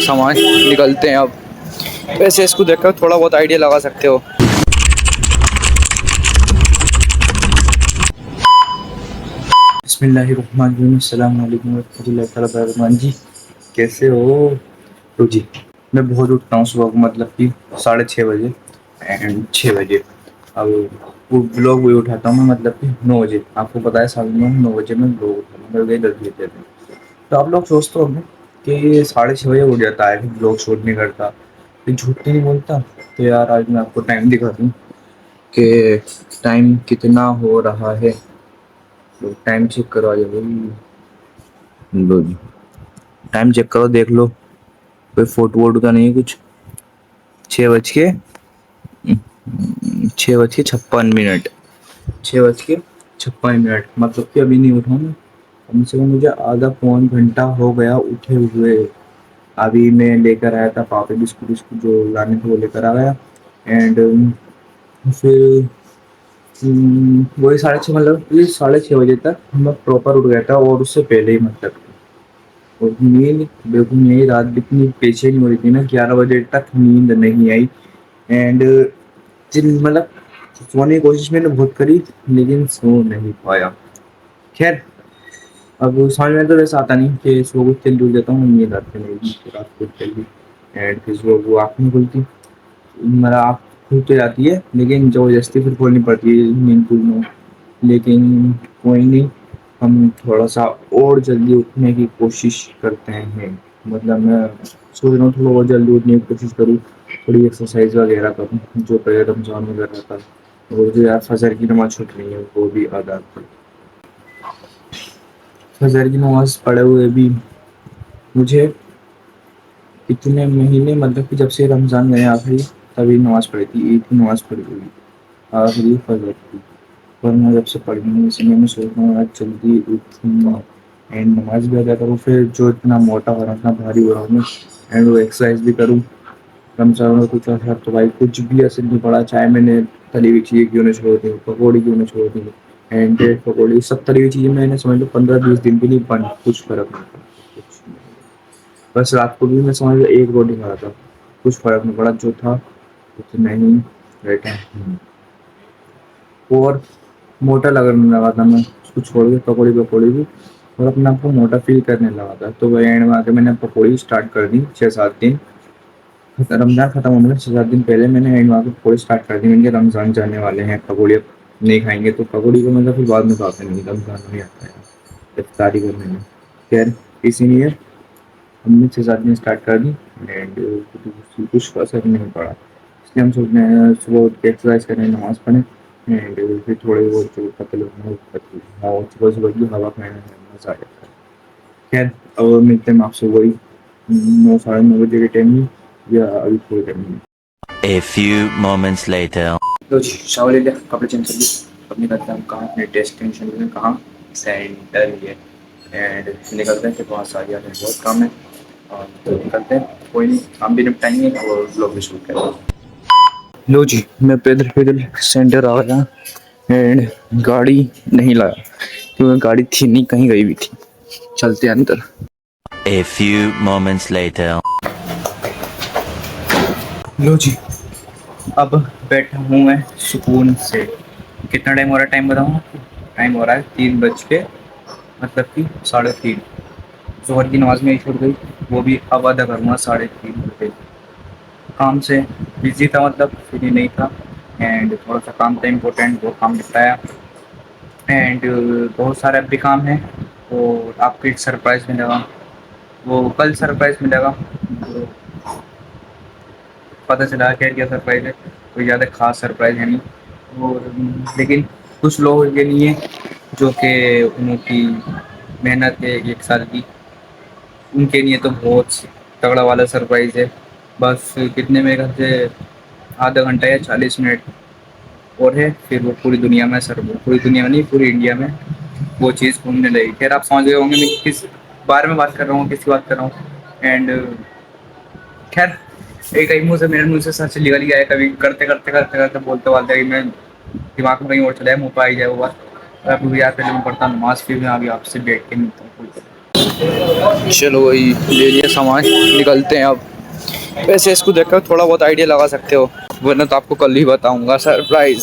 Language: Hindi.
सामान निकलते हैं अब। वैसे इसको देखकर थोड़ा बहुत आइडिया लगा सकते हो। बिस्मिल्लाहिर्रहमानिर्रहीम, अस्सलाम वालेकुम रहमतुल्लाहि तआला बरकातहू जी, कैसे हो? तो जी, मैं बहुत उठता हूँ सुबह को, मतलब कि 6:30 बजे एंड 6 बजे। अब वो ब्लॉग भी उठाता हूँ मैं, मतलब कि 9 बजे। आपको पता है साल में 9 बजे में ब्लॉग उठाता हूँ, मेरे गए 10 बजे थे। तो आप लोग सोचते होंगे कि 6:30 बजे उठ जाता है, फिर ब्लॉग शूट नहीं करता, फिर झूठ तो नहीं बोलता। तो यार आज मैं आपको टाइम दिखा दूँ कि टाइम कितना हो रहा है। तो टाइम चेक करो आ जाओ। लो जी, टाइम चेक करो, देख लो कोई फोटो वोटो तो नहीं है कुछ। 6 बज के 6:56। 6:56, मतलब कि अभी नहीं उठा मैं। कम से कम मुझे आधा पौन घंटा हो गया उठे हुए। अभी मैं लेकर आया था पापा बिस्कुट बिस्कुट जो लाने थे, वो लेकर आ गया। एंड फिर वही 6:30, मतलब ये 6:30 बजे तक मैं प्रॉपर उठ गया था, और उससे पहले ही मतलब। और नींद बिल्कुल नहीं, रात भी इतनी पेशेंट हो रही थी ना, 11 बजे तक नींद नहीं आई। एंड जिन मतलब सोने की कोशिश मैंने बहुत करी, लेकिन सो नहीं पाया। खैर, अब समझ में तो वैसा आता नहीं कि सुबह को जल्दी उठ जाता हूँ, नींद आती नहीं रात को जल्दी। एंड फिर सुबह को आँख नहीं खुलती, मेरा आँख खुल तो जाती है, लेकिन ज़बरदस्ती फिर खोलनी पड़ती है नींद खुलना। लेकिन कोई नहीं, हम थोड़ा सा और जल्दी उठने की कोशिश करते हैं। मतलब मैं सोच रहा हूँ थोड़ा और जल्दी उठने की कोशिश करूँ, थोड़ी एक्सरसाइज वगैरह करूँ, जो पहले रमज़ान में कर रहा था। और जो यार फजर की नमाज़ छूट रही है, वो भी अदा करूँ। फजर की नमाज़ पढ़े हुए भी मुझे इतने महीने, मतलब कि जब से रमज़ान गए आखिरी, तभी नमाज़ पढ़ी थी, ईद की नमाज़ पढ़ी हुई आखिरी फजर की। पर मैं जब से पढ़ी हूँ, इसलिए मैं सोच रहा हूँ आज जल्दी उठूँगा एंड नमाज़ भी अदा करूँ। फिर जो इतना मोटा हो रहा हूँ, इतना भारी हो रहा हूँ मैं, एंड वो एक्सरसाइज भी करूँ। रमज़ान में कुछ ऐसा तो भाई कुछ भी असर नहीं पड़ा, चाहे मैंने तली हुई चीज़ें क्यों ना छोड़ दी, पकौड़ी क्यों ना छोड़ दी, एंड ब्रेड पकौड़ी, सब तली हुई चीज़ें मैंने समझ लो 15-20 दिन के लिए बंद, कुछ फ़र्क नहीं पड़ा, कुछ नहीं। बस रात को भी मैं समझ लो एक रोटी खा रहा था, कुछ फ़र्क नहीं पड़ा, जो था उतना ही रहता है। और मोटा लगने लगा था मैं, उसको छोड़ के पकौड़ी पकौड़ी भी, और अपने आप को मोटा फील करने लगा था। तो वही एंड में आके मैंने पकौड़ी स्टार्ट कर दी 6-7 दिन। रमज़ान ख़त्म होने में 6-7 दिन पहले मैंने एंड में आके पकौड़ी स्टार्ट कर दी। मैंने कहा रमज़ान जाने वाले हैं, पकौड़ी अब नहीं खाएंगे, तो पकौड़ी को मतलब फिर बाद में खाते नहीं, रमज़ान में आता है इफ्तारी करने में। खैर, इसीलिए हमने 6-7 दिन स्टार्ट कर दी, एंड कुछ असर नहीं पड़ा। इसलिए हम सोच रहे हैं सुबह उठ के एक्सरसाइज करें, नमाज़ पढ़ें, एंड फिर थोड़े बहुत जो पतले होना, और सुबह सुबह की हवा खाने में मज़ा आ जाता है। खैर, अब मिलते हैं आपसे वही 9-9:30 बजे के टाइम में, या अभी थोड़ी टाइम में। A few moments later. तो जी, शावर ले लिया, कपड़े चेंज कर लिए, अब निकलते हैं हम कहाँ, अपने डेस्टिनेशन में, कहाँ, सेंटर ये। एंड निकलते हैं, फिर वहाँ से आगे हमें बहुत काम है, और तो निकलते हैं, कोई नहीं, काम भी निपटाएंगे और ब्लॉग भी शूट करेंगे। लो जी, मैं पैदल पैदल सेंटर आ गया, एंड गाड़ी नहीं लाया क्योंकि गाड़ी थी नहीं, कहीं गई हुई थी। चलते हैं अंदर। A few moments later. लो जी, अब बैठा हूँ मैं सुकून से। कितना टाइम हो रहा है, टाइम बताऊँ आपको? टाइम हो रहा है 3 बज के, मतलब कि 3:30। जोहर की नमाज में ही छूट गई, वो भी अब अदा करूँगा 3:30 बजे। काम से बिजी था, मतलब फ्री नहीं था, एंड थोड़ा सा काम था इम्पोर्टेंट, वो काम निपटाया। एंड बहुत सारे अब भी काम है, तो आपको एक सरप्राइज़ मिलेगा, वो कल सरप्राइज़ मिलेगा। तो पता चला क्या सरप्राइज़ है, कोई ज़्यादा ख़ास सरप्राइज़ है नहीं। और लेकिन कुछ लोगों के लिए जो कि उनकी मेहनत है 1 साल की, उनके लिए तो बहुत तगड़ा वाला सरप्राइज़ है। बस कितने मेरे ख्याल से आधा घंटा या 40 मिनट और है, फिर वो पूरी दुनिया में पूरी दुनिया में नहीं, पूरी इंडिया में वो चीज़ घूमने लगेगी। खैर, आप समझ गए होंगे मैं किस बारे में बात कर रहा हूँ, किसकी बात कर रहा हूँ। एंड खैर, कहीं मुँह से, मेरे मुँह से सच निकल ही आया, कभी करते करते करते करते बोलते बोलते कि मैं दिमाग में कहीं और चला जाए, मुँह पे आ ही जाए वो बात। अब यार पहले मैं पढ़ता नमाज़, फिर मैं अभी आपसे बैठ के मिलता हूँ। चलो वही ले लिया सामान, निकलते हैं अब। वैसे इसको देखकर थोड़ा बहुत आइडिया लगा सकते हो, वरना तो आपको कल ही बताऊंगा सरप्राइज।